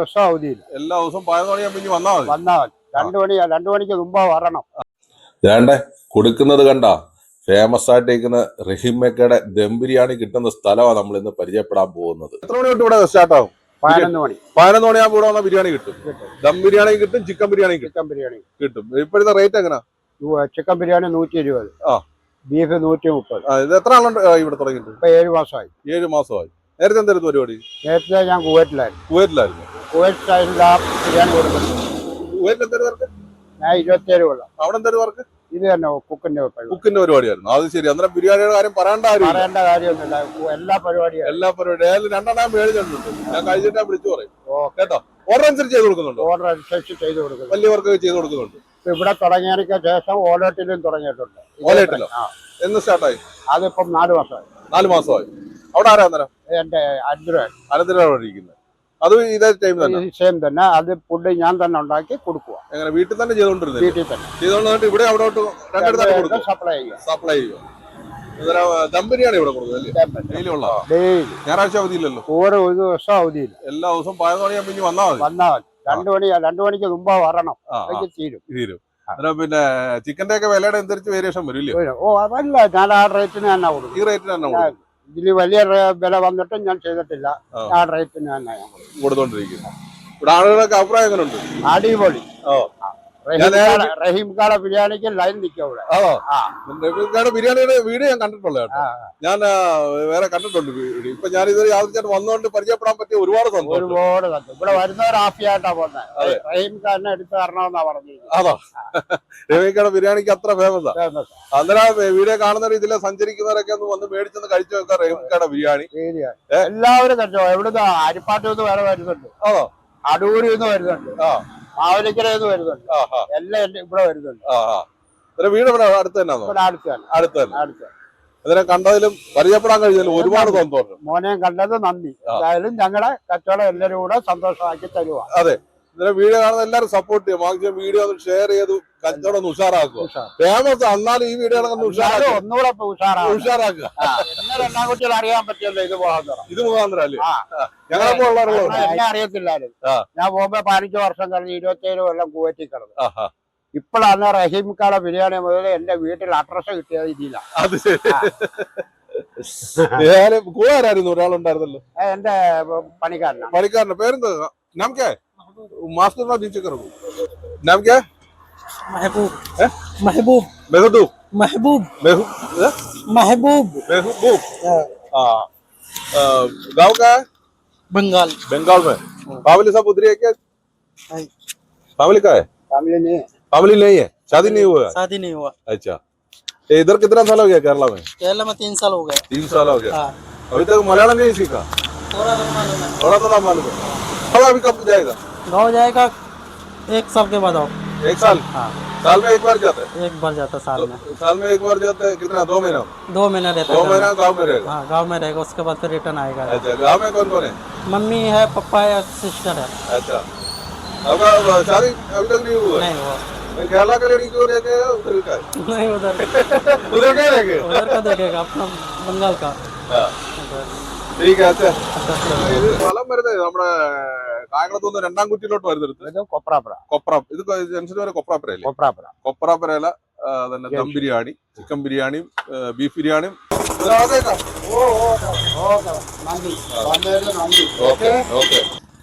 ദിവസം അവധിയില്ല. എല്ലാ ദിവസവും 11 മണിയാകുമ്പോൾ വന്നാൽ മതി. വന്നാൽ 2 മണിക്ക് മുമ്പ് വരണം. വേണ്ടേ കൊടുക്കുന്നത് കണ്ട ഫേമസ് ആയിട്ടിരിക്കുന്ന റഹീമക്കയുടെ ദം ബിരിയാണി കിട്ടുന്ന സ്ഥലമാണ് നമ്മൾ ഇന്ന് പരിചയപ്പെടാൻ പോകുന്നത്. എത്ര മണി തൊട്ട് ഇവിടെ സ്റ്റാർട്ട് ആവും? 11 മണി. 11 മണിയാകുമ്പോൾ ഇവിടെ വന്ന ബിരിയാണി കിട്ടും. ദം ബിരിയാണി കിട്ടും, ചിക്കൻ ബിരിയാണി കിട്ടും. ഇപ്പോഴത്തെ റേറ്റ് എങ്ങനെയാ? Chicken biryani 120, beef 130. ഇത് എത്ര ആളുണ്ട് ഇവിടെ തുടങ്ങിയിട്ട്? ഇപ്പൊ 7 മാസമായി. 7 മാസമായി. നേരത്തെ എന്തായിരുന്നു പരിപാടി? നേരത്തെ ഞാൻ കുവൈറ്റിലായിരുന്നു. കുവൈറ്റ് സ്റ്റൈലിൽ ആ ബിരിയാണി കൊടുക്കുന്നത്. കുവൈറ്റിൽ എന്തായാലും വർക്ക്? ഞാൻ 27 കൊല്ലം. അവിടെ എന്തായാലും വർക്ക്? ഇത് തന്നെ കുക്കിന്റെ പരിപാടിയായിരുന്നു. അത് ശരി. അന്നേരം ബിരിയാണിയുടെ കാര്യം പറയേണ്ട കാര്യമൊന്നുമില്ല. എല്ലാ പരിപാടിയും രണ്ടെണ്ണം മേടിച്ചിട്ടുണ്ട്. ഞാൻ കഴിച്ചിട്ട് വിളിച്ചു പറയും കേട്ടോ. ഓർഡർ അനുസരിച്ച് ചെയ്ത് കൊടുക്കുന്നുണ്ട്. ഓർഡർ അനുസരിച്ച് ചെയ്ത് കൊടുക്കുന്നു. വലിയ വർക്ക് ചെയ്ത് കൊടുക്കുന്നുണ്ട്. ഇവിടെ തുടങ്ങിയതിന് ശേഷം ഓലേട്ടിലും തുടങ്ങിയിട്ടുണ്ട്. ഓലേട്ടിലോ? എന്ന് സ്റ്റാർട്ടായി? അതിപ്പം 4 മാസമായി. 4 മാസമായി. അവിടെ ആരാ അന്നേരം? എന്റെ അനന്തരം ഇരിക്കുന്നത്. അത് ഇതേ ടൈം തന്നെ? സെയിം തന്നെ. അത് ഫുഡ് ഞാൻ തന്നെ ഉണ്ടാക്കി കൊടുക്കുക. എങ്ങനെ വീട്ടിൽ തന്നെ ചെയ്തോണ്ടിരുന്നത്? വീട്ടിൽ തന്നെ ചെയ്തോണ്ടിട്ട് ഇവിടെ അവിടോട്ട് സപ്ലൈ ചെയ്യുക. ദം ബിരിയാണി ഇവിടെ കൊടുക്കുന്നത് ഡെയിലി ഉള്ള? ഞായറാഴ്ച അവധിയില്ലല്ലോ? ഒരു ദിവസം അവധിയില്ല. എല്ലാ ദിവസവും 11 മണിയാകുമ്പോൾ വന്നാൽ മതി. 2 മണിക്ക് മുമ്പ് വരണം. തീരും. പിന്നെ ചിക്കന്റെ ഒക്കെ വിലയുടെ അനുസരിച്ച് വേരിയേഷൻ വരും ഇല്ലേ? അതല്ല, ഞാൻ ആ റേറ്റിന് തന്നെ കൊടുക്കും. ഈ റേറ്റിന് തന്നെ ഇതില് വലിയ വില വന്നിട്ടും ഞാൻ ചെയ്തിട്ടില്ല. ആ റേറ്റിന് തന്നെ കൊടുത്തോണ്ടിരിക്കുന്നു. ഇവിടെ ആളുകളൊക്കെ അഭിപ്രായം എങ്ങനെ ഉണ്ട്? അടിപൊളി. റഹീംകാടെ ബിരിയാണിക്ക് ലൈൻ നിൽക്കും ഇവിടെ. റഹീംകാടെ ബിരിയാണിയുടെ വീഡിയോ ഞാൻ കണ്ടിട്ടുള്ള കേട്ടോ. ഞാൻ വേറെ കണ്ടിട്ടുണ്ട് വീഡിയോ. ഇപ്പൊ ഞാൻ ഇതൊരു യാതൊരു വന്നുകൊണ്ട് പരിചയപ്പെടാൻ പറ്റിയ ഒരുപാട് സന്തോഷം. ഇവിടെ വരുന്നവർ ഹാപ്പിയായിട്ടാ പോകുന്നത്. റഹീംകാരനെ എടുത്തു തരണമെന്നാ പറഞ്ഞിരിക്കുന്നത്. അതോ? റഹീംകാടെ ബിരിയാണിക്ക് അത്ര ഫേമസാ. അന്നേരം വീഡിയോ കാണുന്നവർ ഇതിലെ സഞ്ചരിക്കുന്നവരൊക്കെ ഒന്ന് വന്ന് മേടിച്ചൊന്ന് കഴിച്ചു വെക്കാം റഹീംകാടെ ബിരിയാണി. എല്ലാവരും കഴിച്ചോ. എവിടുന്ന് അരിപ്പാട്ടിൽ നിന്ന് വേറെ വരുന്നുണ്ട്. അതോ? അടൂരിൽ നിന്ന് വരുന്നുണ്ട്. മാവലിക്കരന്ന് വരുന്നുണ്ട്. എല്ലാം ഇവിടെ വരുന്നുണ്ട്. വീട് ഇവിടെ അടുത്ത് തന്നെ കണ്ടതിലും പരിചയപ്പെടാൻ കഴിഞ്ഞാലും ഒരുപാട് സന്തോഷം. മോനെയും കണ്ടത് നന്ദി. എന്തായാലും ഞങ്ങളുടെ കച്ചവടം എല്ലാവരും കൂടെ സന്തോഷമാക്കി തരുക. അതെ, വീഡിയോ കാണുന്ന എല്ലാവരും സപ്പോർട്ട് ചെയ്യും. മാക്സിമം വീഡിയോ ഒന്ന് ഷെയർ ചെയ്ത് കച്ചവടം ഒന്ന് ഉഷാറാക്കുക. ഫേമസ് എന്നാലും ഈ വീഡിയോ ഒന്നുകൂടെ ഉഷാറാക്കുക. എണ്ണാകുട്ടികൾ അറിയാൻ പറ്റിയല്ലോ ഇത് മുഖാന്തരം അല്ലേ? ഞങ്ങളെ എന്നെ അറിയത്തില്ലായിരുന്നു. ഞാൻ പോകുമ്പോ 15 വർഷം കഴിഞ്ഞ് 27 കൊല്ലം കുവൈറ്റിൽ കിടന്നു. ഇപ്പോഴാണ് റഹീംകാടെ ബിരിയാണി മുതൽ എന്റെ വീട്ടിൽ അഡ്രസ് കിട്ടിയത് ഇതിലാണ്. അത് കൂടെ ആരായിരുന്നു? ഒരാളുണ്ടായിരുന്നല്ലോ. എന്റെ പണിക്കാരന്റെ പേരെന്താ? നാം ക്യാ? मास्टर ना नीचे करो. नाम क्या है? महबूब. महबूब. गाँव का है? बंगाल में. फैमिली सब उधर है क्या? फैमिली का है? फैमिली नहीं है. शादी नहीं हुआ? अच्छा. इधर कितना साल हो गया केरला में? केरला में 3 साल हो गए. 3 साल हो गया. अभी तक मलयालम नहीं सीखा? थोड़ा मालूम है. अभी कब जाएगा? गाँव जाएगा 1 साल के बाद. 1 साल? हाँ. साल में एक बार जाता है? एक बार जाता है साल में. साल में एक बार जाता है. कितना? 2 महीना? 2 महीना रहता है. 2 महीना गाँव में रहेगा? हाँ, गाँव में रहेगा. उसके बाद फिर रिटर्न आएगा. अच्छा, गाँव में कौन कौन है? मम्मी है, पापा है, सिस्टर है. अच्छा. आपका शादी अभी तक नहीं हुआ? नहीं हुआ. केरला का लड़की को देखे उधर का? नहीं, उधर क्या देखे? उधर का देखेगा, अपना बंगाल का. ठीक है. अच्छा, സ്ഥലം വരുന്നത് നമ്മുടെ കായംകുളത്തുനിന്ന് 2-ാം കുറ്റിയിലോട്ട് വരുന്നത് കൊപ്ര. ഇത് ജംഗ്ഷന് വരെ കൊപ്രാപ്പുരയില തന്നെ ദം ബിരിയാണി, ചിക്കൻ ബിരിയാണിയും ബീഫ് ബിരിയാണിയും. ഓക്കെ.